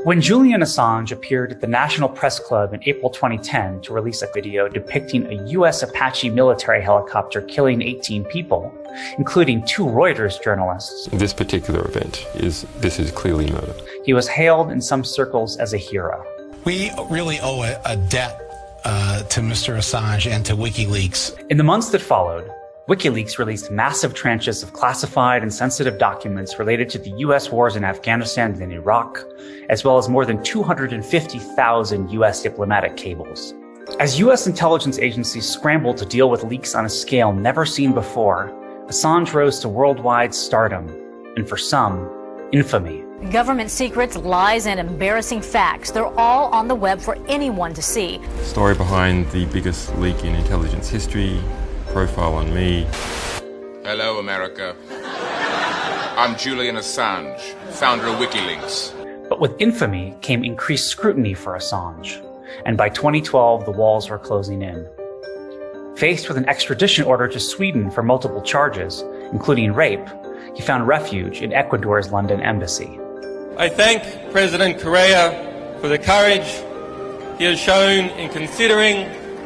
When Julian Assange appeared at the National Press Club in April 2010 to release a video depicting a U.S. Apache military helicopter killing 18 people, including 2 Reuters journalists, This particular event is clearly murder. he was hailed in some circles as a hero. We really owe a debt to Mr. Assange and to WikiLeaks. In the months that followed, WikiLeaks released massive tranches of classified and sensitive documents related to the U.S. wars in Afghanistan and in Iraq, as well as more than 250,000 U.S. diplomatic cables. As U.S. intelligence agencies scrambled to deal with leaks on a scale never seen before, Assange rose to worldwide stardom, and for some, infamy. Government secrets, lies, and embarrassing facts. They're all on the web for anyone to see. Story behind the biggest leak in intelligence history, profile on me. Hello, America. I'm Julian Assange, founder of WikiLeaks. But with infamy came increased scrutiny for Assange, and by 2012 the walls were closing in. Faced with an extradition order to Sweden for multiple charges, including rape, he found refuge in Ecuador's London embassy. I thank President Correa for the courage he has shown in considering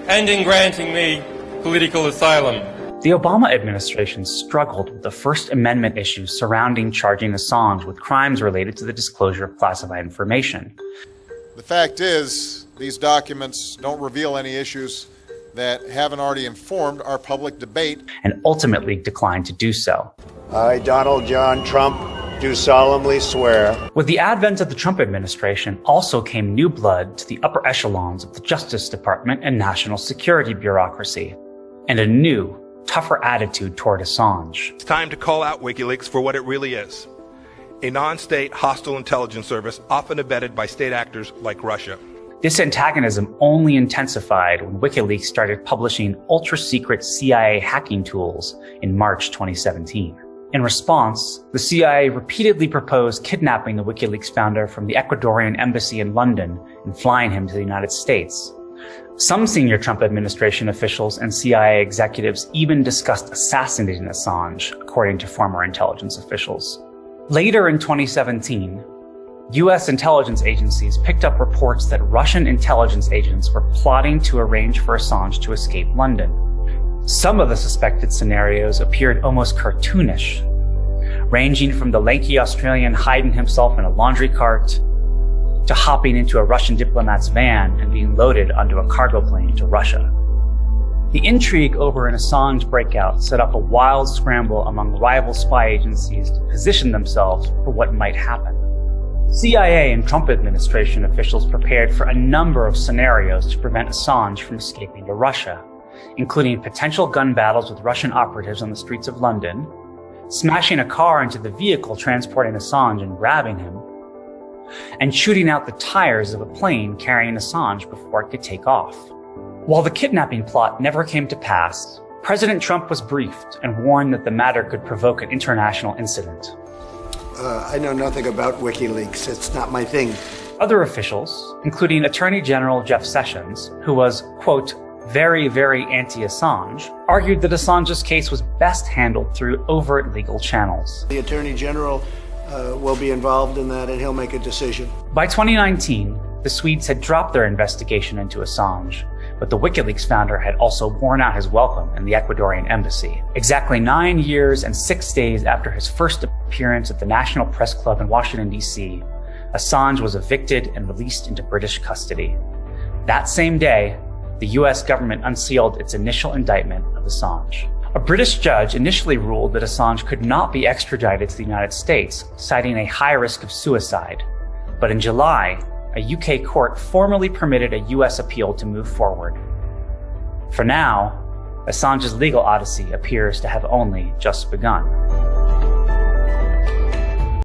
and in granting me political asylum. The Obama administration struggled with the First Amendment issues surrounding charging Assange with crimes related to the disclosure of classified information. The fact is, these documents don't reveal any issues that haven't already informed our public debate. And ultimately declined to do so. I, Donald John Trump, do solemnly swear. With the advent of the Trump administration also came new blood to the upper echelons of the Justice Department and national security bureaucracy, and a new, tougher attitude toward Assange. It's time to call out WikiLeaks for what it really is. A non-state hostile intelligence service often abetted by state actors like Russia. This antagonism only intensified when WikiLeaks started publishing ultra-secret CIA hacking tools in March 2017. In response, the CIA repeatedly proposed kidnapping the WikiLeaks founder from the Ecuadorian embassy in London and flying him to the United States. Some senior Trump administration officials and CIA executives even discussed assassinating Assange, according to former intelligence officials. Later in 2017, U.S. intelligence agencies picked up reports that Russian intelligence agents were plotting to arrange for Assange to escape London. Some of the suspected scenarios appeared almost cartoonish, ranging from the lanky Australian hiding himself in a laundry cart to hopping into a Russian diplomat's van and being loaded onto a cargo plane to Russia. The intrigue over an Assange breakout set up a wild scramble among rival spy agencies to position themselves for what might happen. CIA and Trump administration officials prepared for a number of scenarios to prevent Assange from escaping to Russia, including potential gun battles with Russian operatives on the streets of London, smashing a car into the vehicle transporting Assange and grabbing him, and shooting out the tires of a plane carrying Assange before it could take off. While the kidnapping plot never came to pass, President Trump was briefed and warned that the matter could provoke an international incident. I know nothing about WikiLeaks. It's not my thing. Other officials, including Attorney General Jeff Sessions, who was, quote, very, very anti-Assange, argued that Assange's case was best handled through overt legal channels. The Attorney General will be involved in that, and he'll make a decision. By 2019, the Swedes had dropped their investigation into Assange, but the WikiLeaks founder had also worn out his welcome in the Ecuadorian embassy. Exactly 9 years and 6 days after his first appearance at the National Press Club in Washington, D.C., Assange was evicted and released into British custody. That same day, the U.S. government unsealed its initial indictment of Assange. A British judge initially ruled that Assange could not be extradited to the United States, citing a high risk of suicide. But in July, a UK court formally permitted a US appeal to move forward. For now, Assange's legal odyssey appears to have only just begun.